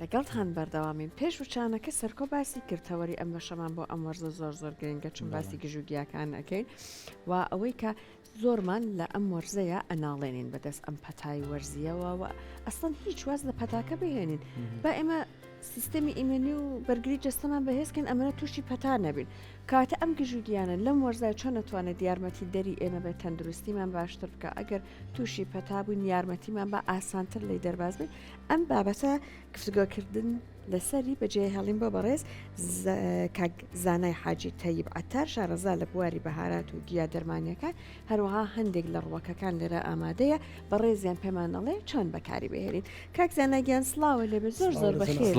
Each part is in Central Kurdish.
لەگەڵتان بەردەوامین پێش وچانەکە سەرکۆ باسی کردتەوەری ئەم بەشەمان بۆ ئەم وەرزە زۆر گرنگە چون باسی گژوگیاکان ئەەکەین و ئەوەی کە زۆرمان لە ئەم وەرزەیە ئەناڵێنین بەدەست ئەم پەتای وەرزیەوە و ئەسڵەن هیچ واز لە پەتاکە بهێنین با ئێمە سیستەمی ئیمێنی و بەرگری جەستەمان بەهێزکەن ئەمەە تووشی پەتا نەبین کاتە ئەم گژوگیانە لەم وەرزای چۆن نەتوانێت یارمەتی دەری ئێمە بێت تەندروستیمان باشتر بکە ئەگەر تووشی پەتا بووین یارمەتیمان بە ئاسانتر لی دەرباز بین ئەم بابەتە گفتگۆکردن لەسەری بەجێ هەڵین بۆ بەڕێز زانای حاجی تەیب عەتار شارەزا لە بواری بەهارات و گیا دەرمانیەکان هەروەها هەندێک لە ڕوەکەکان لێرە ئامادەیە بەڕێزیان پێمانەڵێ چۆن بەکاری بهێنین کاک زاناگیان سڵاوە لێبێ زۆر بەخێر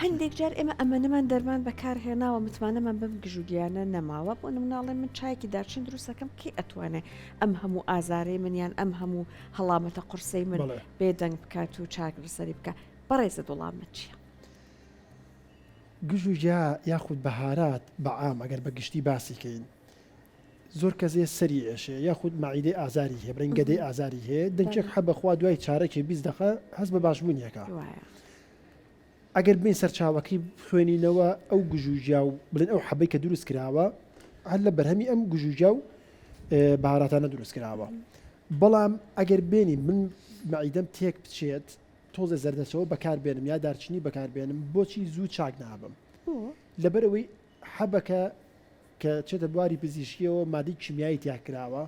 هەندێک جار ئێمە ئەمەنەمان دەرمان بەکارهێناوە متمانەمان بەم گژوگیانە نەماوە بۆ نموناڵێ من چایکی دارچین دروستەکەم کێ ئەتوانێ ئەم هەموو ئازارەی منیان ئەم هەموو هەڵامەتە قورسەی من بێدەنگ بکات و چاک لەسەری بکە بەڕێزە دڵامت چییە؟ گژوجیا یاخود بەهارات بەعام ئەگەر بە گشتی باسیکەین زۆر کەسێ سەری ئێشێ یاخود مەعیدەی ئازاری هەیە بڕنگەدەی ئازاری هەیە دەنجێک حەبەخوا دوای چارەکی 20 دقە هەست بە باشبوونیەکە ئەگەر بین سەرچاوەکەی خوێنینەوە ئەو گژوجیا و بڵێن ئەو حەبەی کە دروست کراوە هەر لە بەرهەمی ئەم گژوجیا و بەهاراتانە دروست کراوە بەڵام ئەگەر بێنی من مەعیدەم تێک بچێت تۆزە زەردەچەوە بەکاربێنم یا دارچنی بەکاربێنم بۆچی زوو چاک نابم لەبەرەوەی حەبەکە کە چێتە بواری پزیشکیەوە مادەی کیمیایی تیاکراوە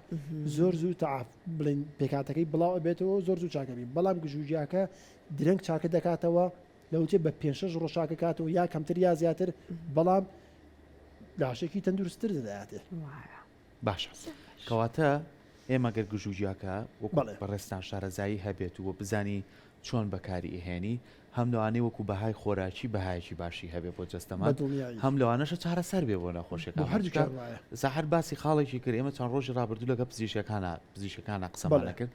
زۆر زوو تەعاف بڵێن پێکاتەکەی بڵاو ئەبێتەوە زۆر زوو چاکەبی بەڵام گژوجیاکە درەنگ چاکە دەکاتەوە لەوجێ بە 5-6 ڕۆژ چاکەکاتەوە یا کەمتر یا زیاتر بەڵام لاشێکی تەندروستتر دەداتێ باشە کەواتە ئێمە گەر گژوجیاکە وەکو بەڕێستان شارەزایی هەبێت و بزانی چۆن بەکاری ئێهێنی هەم لەوانەیە وەکو بەهای خۆراکی بەهایکی باشی هەبێ بۆ جەستەمان هەم لەوانەشە چارەسەر بێ بۆ نەخۆشیەکان زەهر باسی خاڵێکی کرد ئێمە چەند ڕۆژی ڕابردوو لەگە پزیشکەکانە قسەمانە کرد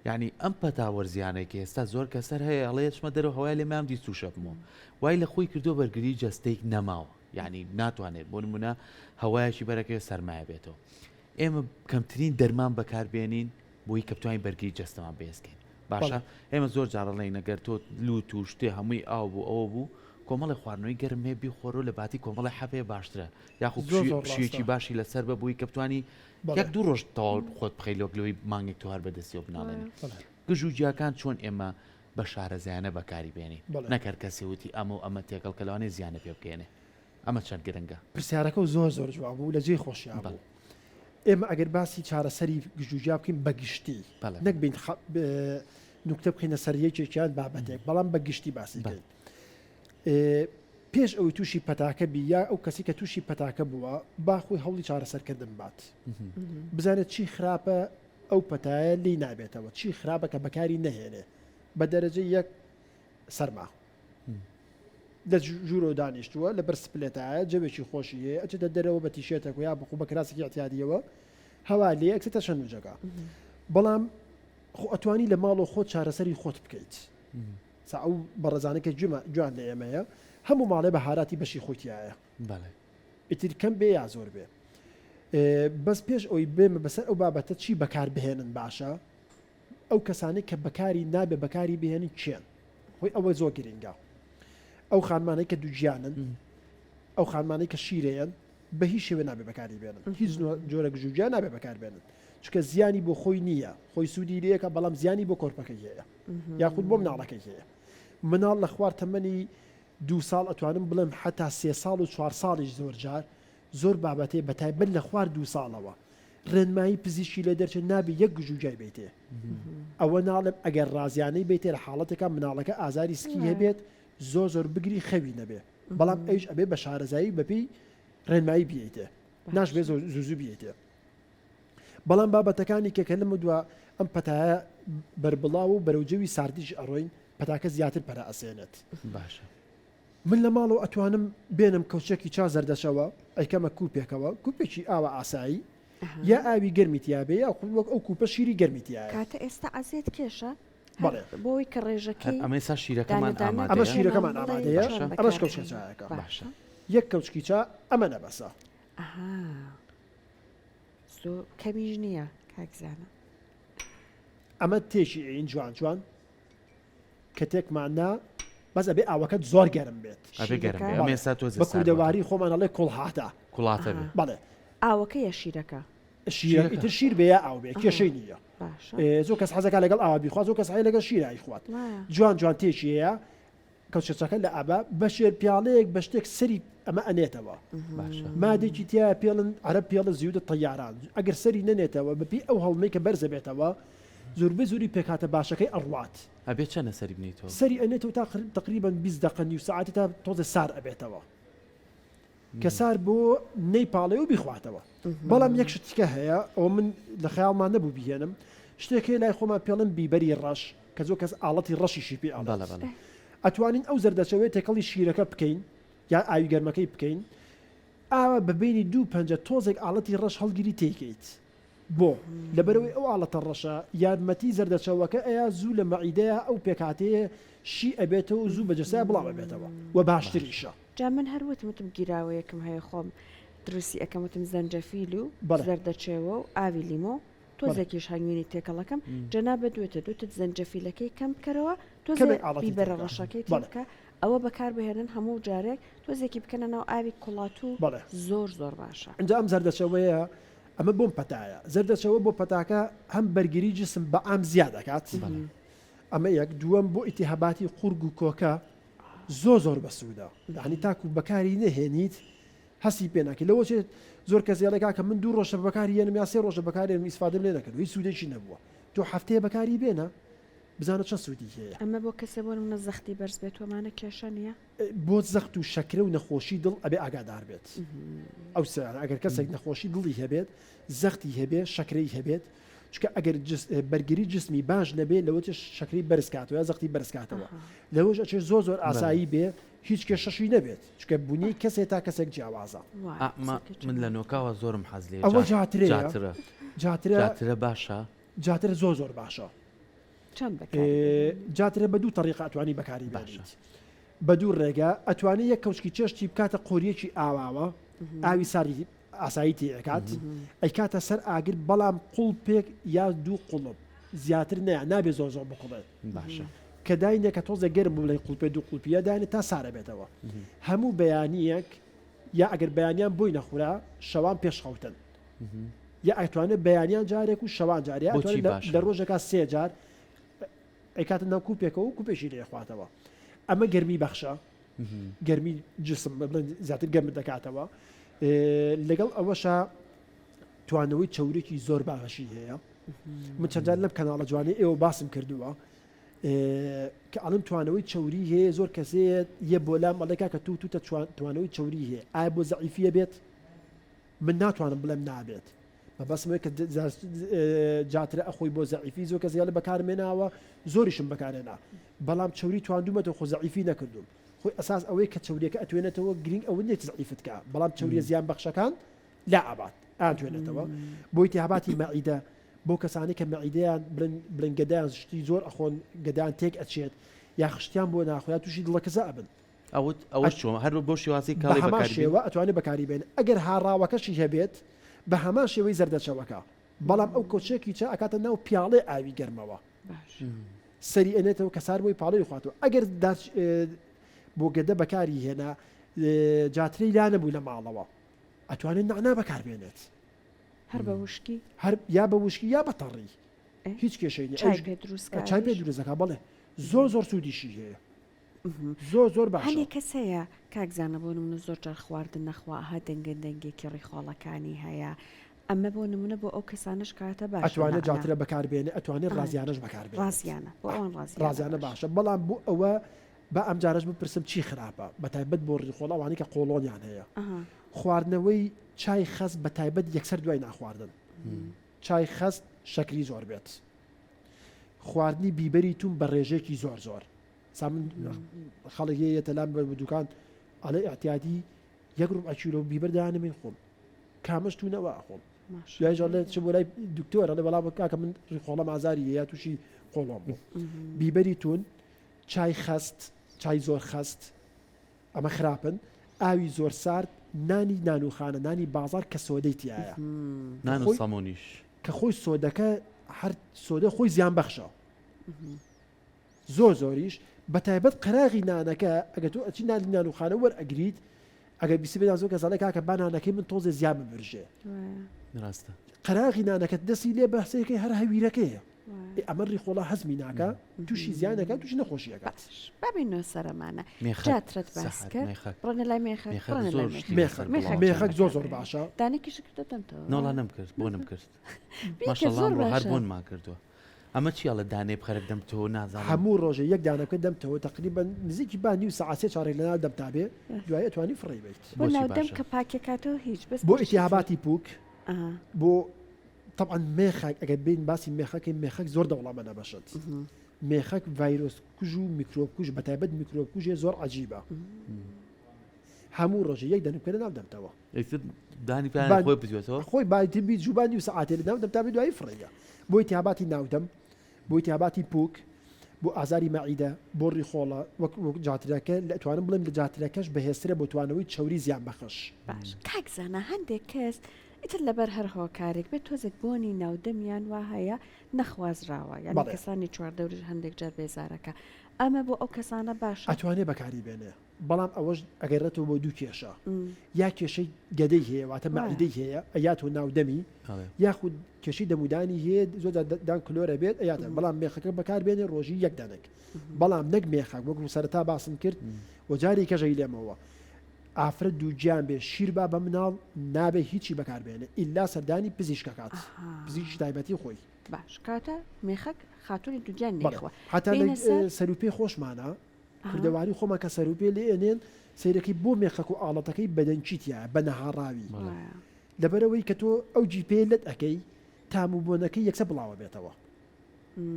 یعنی ئەم پەتاوەرزیانێکی ئێستا زۆر کەسەر هەیە ئەڵێ چمە دەرەوە هەوای لێ مام دیست و شەبمەوە وای لە خۆی کردو بەرگری جەستەیەک نەماوە یعنی ناتوانێت بۆ نمونە هەوایەکی بەرەکەوێ سەرمایە بێتەوە ئێمە کەمترین دەرمان بەکاربێنین بۆی کە بتوانین بەرگری جەستەمان بێزکەین باشە ئێمە زۆر جارەڵێن نەگەر تۆ لوت و شتێ هەمووی ئاو بوو ئەوە بوو کۆمەڵی خواردنەوەی گەرمێ بیخۆرۆ لە باتی کۆمەڵی حەفێ باشترە یاخود پشیەکی باشی لەسەر بەبووی کە بتوانی یەک دوو ڕۆژ تەواو خۆت بخەیلۆگلەوەی مانگێک تو هەر بەدەستیەوە بناڵێنێ گژوجیاکان چۆن ئێمە بە شارەزایانە بەکاری بێنین نەکەر کەسی وتی ئەمە تێکەڵ کەلوانێ زیانە پێ بکەێنێ ئەمە چەند گرنگە پرسیارەکە زۆر جواب بوو لە جێ خۆشیان بوو ئێمە ئەگەر باسی چارەسەری گژوجیا بکەین بەگشتی نەک بین نوکتە بخینە سەریەکێکیان بابەتێک بەڵام بەگشتی باسی بکەین پێش ئەوی تووشی پەتاکە بی یا ئەو کەسی کە تووشی پەتاکە بووە باخۆی هەوڵی چارەسەرکردن بات بزانێت چی خراپە ئەو پەتایە لی نابێتەوە چی خراپە کە بەکاری نەهێنێ بە دەرەجە یەک سەرما دە ژوورۆ دانیشتووە لە بەرسپلێتایە جەوێکی خۆشی هەیە ئەچێتە دەرەوە بە تیشێتێک و یا بخۆ بە کراسێکی احتیادیەوە هەوا لێ ئەکسێتە شەنوجەکە بەڵام ئەتوانی لە ماڵەوە خۆت چارەسەری خۆت بکەیت ئەو بەڕێزانێکی جوان لە ئێمەیە هەموو ماڵێ بەهاراتی بەشی خۆتیایە ئیتر کەم بێ یا زۆر بێ بەس پێش ئەوی بێمە بەسەر ئەو بابەتە چی بەکار بهێنن باشە ئەو کەسانی کە بەکاری نابێ بەکاری بهێنن چێن خۆی ئەوە زۆر گرنگە ئەو خانمانەی کە دووجیانن ئەو خانمانەی کە شیرەیەن بە هیچ شێوێ نابێ بەکاری بێنن هیچ جۆرە گژوجیا نابێ بەکاربێنن چکە زیانی بۆ خۆی نییە خۆی سوودی لەیەکە بەڵام زیانی بۆ کۆرپەکەی هەیە یاخود بۆ مناڵەکەی هەیە مناڵ لە خوار تەمەنی 2 ساڵ ئەتوانم بڵێم حتا 3 ساڵ و 4 ساڵیش زۆر بابەتێ بەتایبەت لە خوار 2 ساڵەوە ڕێنمایی پزیشکی لە دەرچێت نابێ یەک گژوجای بێتێ ئەوە ناڵم ئەگەر ڕازیانەی بێتێ لە حاڵەتێکە مناڵەکە ئازاری سکی هەبێت زۆر بگری خەوی نەبێ بەڵام ئەوش ئەبێ بە شارەزایی بەپی ڕێنمایی بێتێ ناشبێ زوو بێتێ بەڵام بابەتەکانی کەکە لەمە دووە ئەم پەتایە بەربڵاو و بەرەوجەوی ساردیش ئەڕۆین پەتاکە زیاتر پەرە ئەسێنێت باشە من لە ماڵەوە ئەتوانم بێنم کەوچێکی چا زەردەشەوە ئەیکەمە کوپێکەوە کوپێکی ئاوە ئاسایی یا ئاوی گەرمیتیابێ یا وەک ئەو کوپە شیری گەرمیتیایە کاتە ئێستا ئازێت کێشە بۆی کە ڕێژەکەی ئەمە سا شیرەکەمان ئەمە شیرەکەمان ئامادەیە ئەمەش کەوچە چایەکە باشە یەک کەوچکی چا ئەمە نەبەسە زۆر کەمیژ نییە کاکزانە ئەمە تێشی ئین جوان کەتێک معنا بەس ئەبێ ئاوەکەت زۆر گەرم بێت ئەبێ گەرم بێ. شیرەکە. ئەمە ئێستا تۆزێ بە سارد کوردەواری خۆمانەڵێ کوڵهاتە کوڵاتە بێ. بەڵێ ئاوەکە یا شیرەکە ئیتر شیر بێ یا ئاو بێ کێشەی نییە باشە زۆر کەس حەزەکە لەگەڵ ئاوا بیخوا زۆر کەس حەزەکە لەگەڵ شیرایی خوات وایە. جوان جوان تێکی هەیە کەوچەچەکە لە ئابا بە شێر پیاڵەیەک بە شتێک سەری ئەمە ئەنێتەوە باشە. مادێکی تیا پێڵن عرە پێڵە زیودە تەیاران ئەگەر سەری نەنێتەوە بەپی ئەو هەڵمەی کە بەرزە بێتەوە زۆربەی زۆری پێکاتە باشەکەی ئەڕوات ئەبێ چەنە سەری بنیتەوە. سەری ئەنێتەوە تا تقریبا 20 دقه نیو ساعتی تا تۆزە سار ئەبێتەوە کە سار بۆ نەی پاڵێ و بیخواتەوە بەڵام یەک شتیکە هەیە ئەو من لە خەیاڵمان نەبوو بهێنم شتێکی لای خۆمان پێڵم بیبەری ڕەش کە زۆر کەس ئاڵەتی ڕەشیشی پێ بەڵە ئاڵە بەڵە. ئەتوانین ئەو زەردەچەوەی تێکەڵی شیرەکە بکەین یا ئاوی گەرمەکەی بکەین ئاوە بەبینی 2-5 تۆزێک ئاڵەتی ڕەش هەڵگیری تێکیت بۆ لەبەرەوەی ئەو ئاڵەتە ڕەشە یارمەتی زەردەچەوەکە ئەیە زوو لە مەعیدەیە ئەو پێکاتەیە شی ئەبێتەوە و زوو بەجەسای بڵاو ئەبێتەوە و باشتریشە جا من هەروتم گیراوەیەکم هەیە خۆم دروستی ئەەکەمتم زەنجەفیل و بەڵێ. زەردەچێوە و ئاوی لیمۆ تۆزێکیش هەنگوینی تێکەڵەکەم جەنا بەدوێتە دوتت زەنجەفیلەکەی کەم بکەرەوە تۆزێ کەمێک ئاڵەتی بیبەرە تێکە. ڕەشەکەی بەڵێ. تێبکە ئەوە بەکاربهێنن هەموو جارێک تۆزێکی بکەنە ناو ئاوی کوڵات و بەڵێ. زۆر زۆر باشە. اینجا ئەم زەردەچەوەیە ئەمە بۆم پەتایە زەردەچەوە بۆ پەتاکە هەم بەرگری جسم بە ئام زیاد دەکات ئەمە یەک دووەم بۆ ئیتیهاباتی قورگ و کۆکە زۆر بەسوودە یعنی تاکو بەکاری نەهێنیت هەستی پێناکە لەوە چێت زۆر کەس زیادەکە کە من 2 ڕۆژە بەکاری هێنم یا 3 ڕۆژە بەکارێنم ئیسفادەم لێ نەکرد هیچ سوودێکی نەبووە تۆ هەفتەیە بەکاری بێنە بزانە چە سوودی هەیە ئەمە بۆ کەسێ بۆ منە زەختی بەرز بێت ومانە کێشە نییە بۆ زەخت و شەکرە و نەخۆشی دڵ ئەبێ ئاگادار بێت ئەو سیانە ئەگەر کەسێک نەخۆشی دڵی هەبێت زەختی هەبێت شەکرەی هەبێت چکە ئەگەر بەرگری جسمی باش نەبێت لەوە شەکری بەرزکاتەوە یا زەختی بەرزکاتەوە لەوەش ئەچێ زۆر ئاسایی بێ هیچ کێشەشی نەبێت چکە بوونی کەسێ تا کەسێک جیاوازە من لە نۆکاوە زۆرم حەز لێ ئەوە جاترەیە جاترە باشە جاترە زۆر باشە چەند جاترە بە دوو طریقە ئەتوانی بەکاری باشێت بە دوو ڕێگە ئەتوانی یەک کەوچکی چێشتی بکاتە قۆریەکی ئاواوە ئاوی ساری ئاسایی تێکات ئەی کاتە سەر ئاگر بەڵام قوڵپێک یا دوو قوڵب زیاتر نەیە نابێ زۆر بقڵێت باشە کە داینێکە تۆزە گەرم بوو لە قوڵپێ دوو قوڵپیە داینێت تا سارە بێتەوە هەموو بەیانیەک یا ئەگەر بەیانیان بۆی نەخورا شەوان پێشخەوتن یا ئەتوانێت بەیانیان جارێک و شەوان جارێ لە ڕۆژێکا 3 جار ئەیکاتە ناو کوپێکەوە و کوپێشی لێخواتەوە ئەمە گەرمی بەخشە گەرمی جسم زیاتر گەرم دەکاتەوە لەگەڵ ئەوەشە توانەوەی چەورێکی زۆر باشی هەیە من چەندان لەم کەناڵە جوانی ئێوە باسم کردووە کە ئەڵم توانەوەی چەوری هەیە زۆر کەسێت یە بۆ لام ئەڵێکا کە توتە توانەوەی چەوری هەیە ئایا بۆ زەعیفیە بێت من ناتوانم بڵێم نابێت بەبەسمەوەی کە جاترە ئەخۆی بۆ زەعیفی زۆر کە زیادە بەکارمێناوە زۆریشم بەکارێنا بەڵام چەوری تواندومەتەوە خۆ زەعیفی نەکردوم خۆی ئەساس ئەوەی کە چەوریەکە ئەتوێنێتەوە گرنگ ئەوە نێت زەعیفتکە بەڵام چەوریە زیان بەخشەکان لا ئابات ئاتوێنێتەوە بۆ ئیتیهاباتی مەعیدە بۆ کەسانی کە مەعیدەیان بلنگەدایان شتی زۆر ئەخۆن گەدایان تێک ئەچێت یا خشتیان بۆ ناخۆیان تووشی دڵەکەزە ئەبن ئەوە چۆن هەر بۆ شێوازی کاڵی بەکاری شێوە ئەتوانێت بەکاری بێن ئەگەر هاڕاوەکەشی هەبێت بە هەمان شێوەی زەردەچەوەکە بەڵام ئەو کۆچێکی چا ئەکاتە ناو پیاڵێ ئاوی گەرمەوە سەری ئەنێتەوە کە سار بۆی پاڵی خواتەوە ئەگەر بۆ گەدە بەکاری هێنا جاترەی لا نەبوو لە ماڵەوە ئەتوانێت نعنا بەکاربێنێت هەر بە وشکی هەر یا بە وشکی یا بە تەڕی هیچ کێشەی چای پێ دروستەکە بڵێ زۆر سوودیشی هەیە زۆر باش هەنێ کەس هەیە کاکزانە بۆ نمونە زۆر جار خواردن نەخوا ها دەنگێکی ڕیخۆڵەکانی هەیە ئەمە بۆ نمونە بۆ ئەو کەسانش کاتە باش ئەتوانێت جاترە بەکاربێنێ ئەتوانێت ڕازیانش بەکاربێت ڕازیانە باشە بەڵام بۆ ئەوە با ئەم جارش بپرسم چی خراپە بەتایبەت بۆ ڕیخۆڵەوانی کە قۆڵۆنیان هەیە خواردنەوەی چای خەست بەتایبەت یەکسەر دوای ناخواردن چای خەست شەکری زۆر بێت خواردنی بیبەری توم بە ڕێژێکی زۆر سامن خەڵکیەتە لام بە دوکان ئەڵێ ئاحتیاتی 1 کیلۆ بیبەر دانێ خۆم کامەش توونەوە خۆم یاژڵێ چ بۆ لای دکتۆرە لە بەڵام کاکە من ڕیخۆڵەم ئازاری یا تووشی قۆڵۆم بوو بیبەری تون چای خەست چای زۆر خەست ئەمە خراپن ئاوی زۆر سارد نانی نانوخانە نانی بازار کە سۆدەی تایە نان و سەمونیش کە خۆی سۆدەکە هەر سۆدە خۆی زیان بەخشە زۆریش بە تایبەت قەراغی نانەکە ئەگە تۆ ئەچی نان و خانە وەرئەگریت ئەگەر بیسی بێ زۆر کەسانە کاکە بانانەکەی من تۆزێ زیان ببرژێ ڕاستە قەراغی نانەکەت دەستی لێ بەسەکەی هەر هەویرەکەیە ئەمە ڕیخۆڵە هەزمی ناکە تووشی زیانەکە توش نەخۆشیەکەات بابینەوە سەرمانە جاترت باس کرد بڕۆنە لای مێخەک زۆر باشە دانێکیش کردەتەوە ناڵا نەمکرد بۆ نەمکرد ماشەڵڵام ڕۆ هەر بۆن ماکردووە ئەمە چیاڵە دانێ بخەرک دەم تۆ نازانم هەموو ڕۆژە یەک دانەکە دەمتەوە تقریبا نزیکی با نیو ساعتێ چارێک لەناو دەمتابێ دوایە توانی فڕی بیت بۆ ناودەم کە پاکێکاتەوە هیچ بەس بۆ ئیتیهاباتی پووک بۆ طبعا مێخەک ئەگەر بین باسی مێخەکەی مێخەک زۆر دەوڵەمەە بەشت مێخەک ڤایرۆس کوژ و میکرۆب کوژ بە تایبەت میکرۆب کوژێ زۆر عجیبە هەموو ڕۆژە یەک دەنمکە لەناو دەمتەوە دانی خۆی بزیێتەوە خۆی باتی بیت جوبانی و سعاتێ لەناو دەمتابێت دوایی فڕیە بۆ ئیتیهاباتی ناودەم بۆ ئیتیهاباتی پووک بۆ ئازاری مەعیدە بۆ ڕیخۆڵە وەک جاترەکە لە توانم بڵێم لە جاترەکەش بەهێسترە بۆ توانەوەی چوری زیان بەخش باش کاکزانە هەندێک کەس ئیتر لەبەر هەر هۆکارێک بێت تۆزێک بۆنی ناودەمیان وا هەیە نەخوازراوە یعنی کەسانی چواردەورش هەندێک جار بێزارەکە ئەمە بۆ ئەو کەسانە باش ئەتوانێ بەکاری بێنێ بەڵام ئەوەش ئەگەرێتەوە بۆ دوو کێشە یا کێشەی گەدەی هەیە واتە مەعیدەی هەیە ئەیات و ناودەمی یاخود کێشەی دەمودانی هەیە زۆر دان کلۆرە بێت ئەیاتە بەڵام مێخەکە بەکار بێنێ ڕۆژی یەک دانێک بەڵام نەک مێخەک وەکو سەرەتا باسم کرد و جاری کەژەی لێمەوە ئافرەت دوو گیان بێ شیربا بە مناڵ نابێ هیچی بەکاربێنێ ئیلا سەردانی پزیشکەکات پزیش تایبەتی خۆی باش کاتە مێخەک خاتونی دووگیان نێخوە حتا سەروپێ خۆشمانە کردەواری خۆمان کە سەروپێ لێنێن سیرەکەی بۆ مێخەک و ئاڵەتەکەی بەدەنچیتە بە نەهاڕاوی لەبەرەوەی کە تۆ ئەو جیپێ لەت ئەەکەی تام و بۆنەکەی یەکسە بڵاوە بێتەوە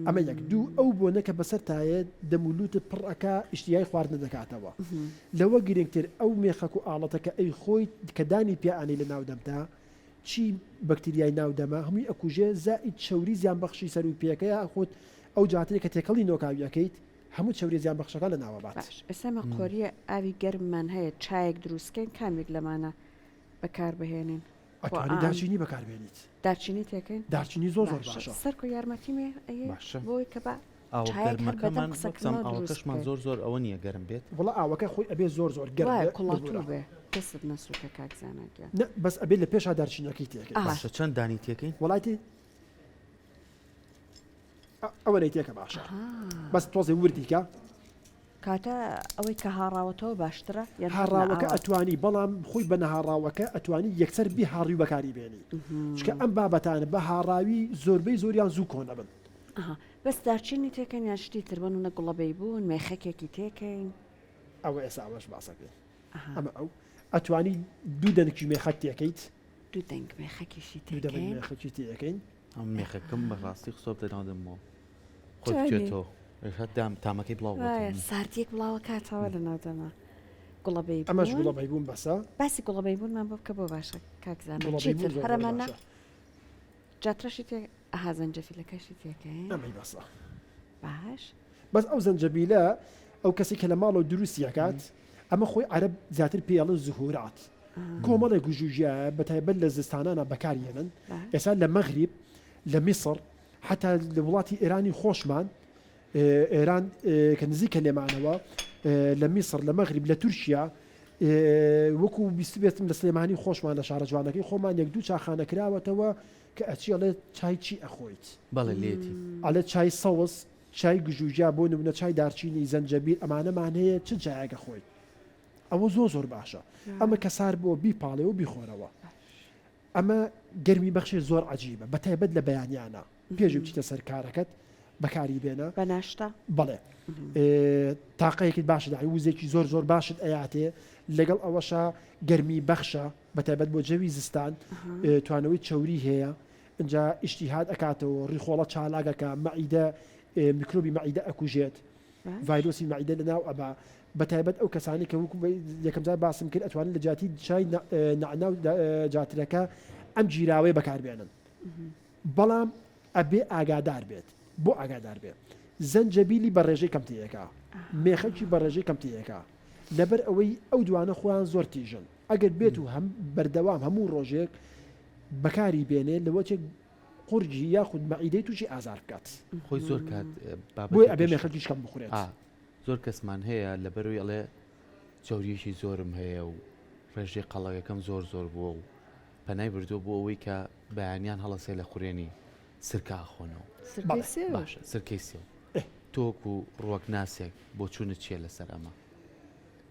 ئەمە یەک دوو ئەو بۆنەکە بەسەر تایە دەمولوتت پڕەکە ئیشتیای خواردن دەکاتەوە لەوە گرنگتر ئەو مێخەک و ئاڵەتەکە ئەی خۆی کە دانی پیانی لە ناودەمتا چی بەکتریای ناودەمە هەمووی ئەکوژێ زائید چوری زیان بەخشی سەر و پێەکەیە خۆت ئەو جاتێک کە تێکەڵی نۆکاویەکەیت هەموو چوری زیان بەخشەکە لە ناوە بات ئێسمە قۆریە ئاوی گەرممان هەیە چایەک دروستکەین کامێک لەمانە بەکار بهێنین ئەتوانی داچینی بەکاربێنیت داچینی تێکەین داچینی زۆر باشە سەرکو یارمەتیمێ بۆی کە بە ئاوەکەشمان زۆر ئەوە نییە گەرم بێت وڵا ئاوەکە خۆی ئەبێ زۆر کوڵاتور بێ کەست نەسوکە کاکزانەکە بەس ئەبێت لە پێشا دارچینەکەی تێکە باشە چەند دانی تێکەین وڵاتی ئەوە تێکە باشە بەس تۆزێ وردیکە کاتە ئەوەی کە هاڕاوەتەوە باشترە هاڕاوەکە ئەتوانی بەڵام خۆی بە نەهاڕاوەکە ئەتوانی یەکسەر بی هاڕی بەکاری بێنی چکە ئەم بابەتانە بە هاڕاوی زۆربەی زۆریان زوو کۆنە بن بەس دارچینی تێکەن یا شتی تربن و نەگوڵەبەی بوون مێخەکێکی تێکەین ئەوە ئێستا ئەوەش باسەکەین ئەمە ئەو ئەتوانی دوو دەنگی مێخەک تێکەیت دوو دەنگ مێخەکیشی مێخەکی تێەکەین ئەم مێخەکەم بەڕاستی خسۆب دەنادمەوە خۆێتەوە دام تامەکەی بڵاو ساردێک بڵاوە کاتەوە لە ناودەمە گوڵەبەی ئەمەش گوڵەبەی بوون بەسە باسی گوڵەبەی بوونمان بۆ بکە بۆ باشە کاکزانە هەرەمانە جاترەشی تێ ئەها زەنجەفیلەکەشی تێکەین ئەمەی بەسە باش بەس ئەو زەنجەبیلە ئەو کەسی کە لە ماڵەوە دروستیەکات ئەمە خۆی عەرەب زیاتر پێڵن زهورات کۆمەڵی گوژوژیە بەتایبەت لە زستانانە بەکارهێنن ئێستا لە مەغریب لە میسر حتا لە وڵاتی ئێرانی خۆشمان ئێران کە نزیکە لێمانەوە لە میسر لە مەغریب لە تورکیا وەکو بیست بێتم لە سلێمانی خۆشمان لە شارە جوانەکەی خۆمان یەک دوو چاخانە کراوەتەوە کە ئەچی ئەڵێ چای چی ئەخۆیت بەڵێ لێتی ئەڵێ چای سەوز چای گژوجیا بۆ نمونە چای دارچینی زەنجەبیل ئەمانەمان هەیە چ چایەکە خۆیت ئەوە زۆر باشە ئەمە کە سار بۆ بیپاڵێ و بیخۆرەوە ئەمە گەرمی بەخشێ زۆر عجیبە بەتایبەت لە بەیانیانە پێش بچیتە سەر کارەکەت بەکاری بێنە بەناشتا بەڵێ تاقەیەکت باشە داعی وزێکی زۆر باشت ئەیاتێ لەگەڵ ئەوەشە گەرمی بەخشە بەتایبەت بۆ جەوی زستان توانەوەی چوری هەیە اینجا ئیشتیهاد ئەکاتەوە ڕیخۆڵە چالاگەکە مەعیدە میکرۆبی مەعیدە ئەکوژێت ڤایرۆسی مەعیدە لەناو ئەبا بەتایبەت ئەو کەسانی کە وەکو یەکەم جار باسم کرد ئەتوانن لە جاتی چای نعناو جاترەکە ئەم گیراوەی بەکاربێنن بەڵام ئەبێ ئاگادار بێت بۆ ئاگادار بێت زەنجەبیلی بە ڕێژەی کەمتیەکە مێخەکی بە ڕێژەی کەمتیەکە لەبەر ئەوەی ئەو دوانە خۆیان زۆر تیژن ئەگەر بێت و هەم بەردەوام هەموو ڕۆژێک بەکاری بێنێ لەوەچێک قورجی یاخود مەعیدەی تووشی ئازار بکات خۆی زۆر کات بۆی ئەبێ مێخەکیش کەم بخورێت زۆر کەسمان هەیە لە بەروی ئەڵێ جەوریەکی زۆرم هەیە و ڕێژەی قەڵەوەکەم زۆر بووە و پەنای بردووە بۆ ئەوەی کە بەیانیان هەڵەسێ لە خوێنی سرکا خۆنەوە باشە سرکەی سێو تۆک و ڕوەک ناسێک بۆ چوونت چیە لەسەر ئەمە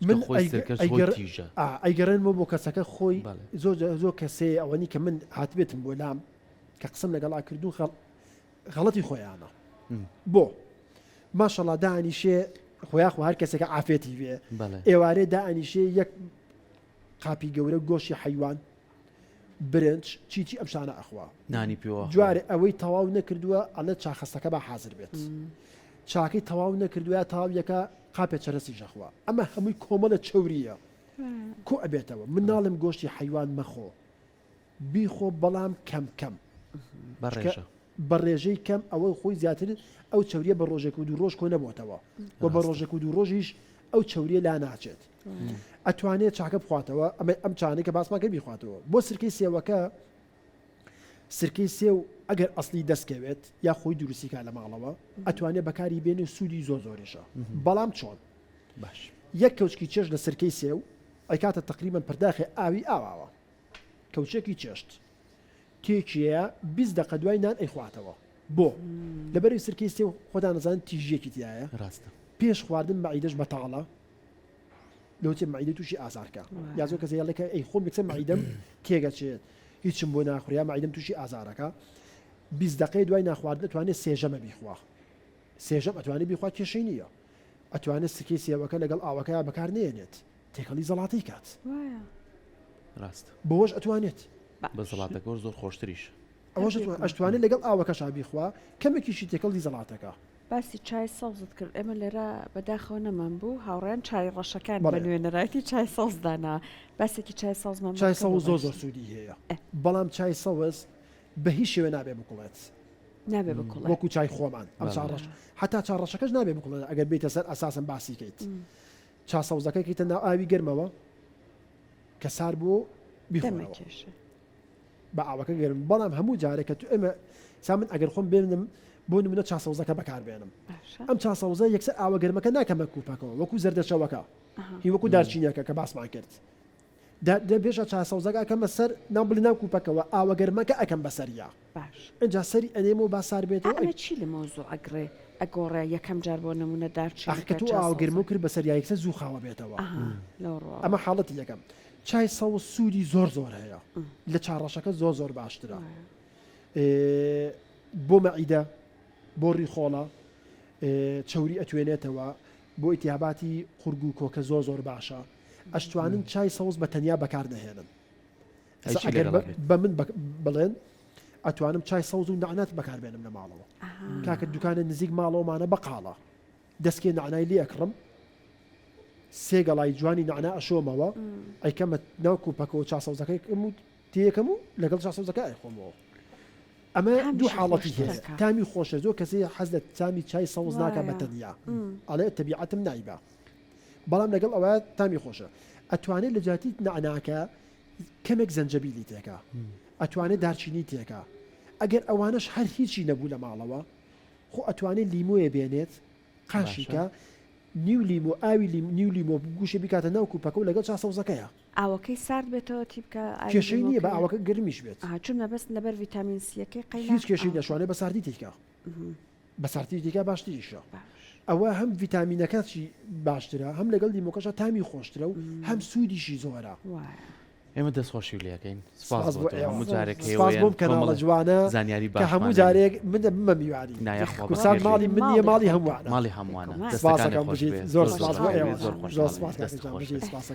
من تیژە ئەیگەڕێنمە بۆ کەسەکە خۆی زۆر کەسێ ئەوەنی کە من هاتبێتم بۆ لام کە قسم لەگەڵا کردو غەڵەتی خۆیانە بۆ ماشەڵا دانیشێ خۆیاخوا هەر کەسێکە ئافێتی بێ ئێوارێ دائنیشێ یەک قاپی گەورە گۆشی حیوان برنج چیتی ئەم شانە ئەخوا نانی پێوە جوارێ ئەوەی تەواو نەکردووە ئەڵە چاخەستەکە بە حازر بێت چاکەی تەواو نەکردووە تاویەکە قاپێ چەرەسی ژەخوا ئەمە هەمووی کۆمەڵە چوریە کۆ ئەبێتەوە من ناڵم گۆشتی حیوان مەخۆ بیخۆ بەڵام کەم بە ڕێژەی کەم ئەوە خۆی زیاتر ئەو چوریە بە ڕۆژێک و دوو ڕۆژ کۆ نەبووتەوە و بە ڕۆژێک و دوو ڕۆژیش ئەو چوریە لا ناچێت ئەتوانێت چاکە بخواتەوە ئەم چانەی کە باسماکە بیخواتەوە بۆ سرکەی سێوەکە سرکەی سێو ئەگەر ئەسلی دەستکەوێت یا خۆی دروستیکە لە ماڵەوە ئەتوانێت بەکاری بێنێ سوودی زۆرێشە بەڵام چۆن باش یەک کەوچکی چێش لە سرکەی سێو ئەیکاتە تقریبان پرداخی ئاوی ئاواوە کەوچێکی چێشت تێکیەیە 20 دقە دوای نان ئەیخواتەوە بۆ لەبەری سرکەی سێو خۆدان نەزانن تیژیەکی تایە ڕاستە پێش خواردن مەعیدەش بەتاڵە لەوتێ مەعیدە تووشی ئازارکە یا زۆر کەسە یاڵێکە ئەی خۆم بکسە مەعیدەم تێگەچێت هیچم بۆ ناخوریا مەعیدەم تووشی ئازارەکە 20 دقەی دوای ناخواردن ئەتوانێت سێژەمە بیخوا سێژەم ئەتوانێت بیخوا کێشەی نییە ئەتوانێت سرکەی سێوەکە لەگەڵ ئاوەکەیان بەکار نێنێت تێکەڵی زەڵاتی کات ڕاست بۆش ئەتوانێت بە زەڵاتەکە زۆر خۆشتریش ئەوەش ئەتوانێت لەگەڵ ئاوەکەش بیخوا کەمێکیشی تێکەڵی زەڵاتەکە باسی چای سەوزت کرد ئێمە لێرە بەداخەوە نەمان بوو هاوڕێن چای ڕەشەکان بە نوێنەرایەتی چای سەوزدانا باسێکی چای سەوزمان چای سەوز زۆر سوودی هەیە بەڵام چای سەوز بە هیچ شێوێ نابێ بکوڵێت نابێ بکوڵێت وەکو چای خۆمان ئەم چاڕەش حتا چاڕەشەکەش نابێ بکوڵێت ئەگەر بێتە سەر ئەساسن باسی کەیت چا سەوزەکەیتە ناو ئاوی گەرمەوە کە سار بۆ بیخۆنەوە بە ئاوەکە گەرم بەڵام هەموو جارێکە تو ئێمە سامن ئەگەر خۆم بێنم بۆ نمونە چاسەوزەکە بەکاربێنم ئەم چاسەوزە یەکسەر ئاوە گەرمەکە ناکەمە کوپەکەەوە وەکو زەردەچەوەکە هی وەکو دارچینەکە کە باسمان کرد پێشە چاسەوزەکە ئەکەمە سەر ناو بڵی ناو کوپەکەەوە ئاوە گەرمەکە ئەەکەم بەسەریا ئەجا سەری ئەنێم و باسار بێتەوە چی لە مۆزوع ئەگرێ ئەگۆڕێ یەکەم جار بۆ نمونە دارچینکە تو ئاو گەرم و کرد بەسەر یەکسە زوو خاوە بێتەوە ئەمە حاڵەتی یەکەم چای سەوز سوودی زۆر هەیە لە چاڕەشەکە زۆر باشترە بۆ مەعیدە بۆ ڕیخۆڵە چوری ئەتوێنێتەوە بۆ ئیتیاباتی قورگ و کۆکە زۆر باشە ئەشتوانن چای سەوز بە تەنیا بەکار نەهێنن بە من بڵێن ئەتوانم چای سەوز و نعنات بەکاربێنم لە ماڵەوە کاکە دوکانە نزیک ماڵەوەمانە بەقاڵە دەستکێ نعنای لێ ئەکڕم سێگەڵای جوانی نعنا ئەشۆمەوە ئەیکەمە ناو کوپەکەەوە چاسەوزەکەی تێکەم و لەگەڵ چاسەوزەکە ئەیخۆمەوە ئەمە دوو حاڵەتی هەیە تامی خۆشە زۆر کەسی حەز لە تامی چای سەوز ناکە بە تەنیا ئەڵێ تەبیعەتم نایبە بەڵام لەگەڵ ئەوە تامی خۆشە ئەتوانێت لە جاتی نعناکە کەمێک زەنجەبیلی تێکە ئەتوانێت دارچینی تێکە ئەگەر ئەوانش هەر هیچی نەبوو لە ماڵەوە خۆ ئەتوانێت لیمۆیە بێنێت قاشیکە نیو لیمۆ ئاوی نیو لیمۆ گوشە بیکاتە ناو کوپەکە و لەگەڵ چاسەوزەکەیە ئاوەکەی سارد بێتەوە تی بکە کێشەی نییە بە ئاوەکە گرمیش بێت چون مەبەست لەبەر ڤیتامین سیەکەی هیچ کێشەی دەشوانێت بە ساردی تێکە بە ساردی تێکە باشتریشە ئەوە هەم ڤیتامینەکەی باشترە هەم لەگەڵ لیمۆکەشە تامی خۆشترە و هەم سوودیشی زۆرە ئێمە دەستخۆشی لەکەین سپاس هەموو جارێک بۆم کەناڵە جوانە زانیاری کە هەموو جارێک من بمە میوانی کوسان ماڵی من نییە ماڵی هەمووانە ماڵی هەمووانە زۆر سپاس زۆر سپاس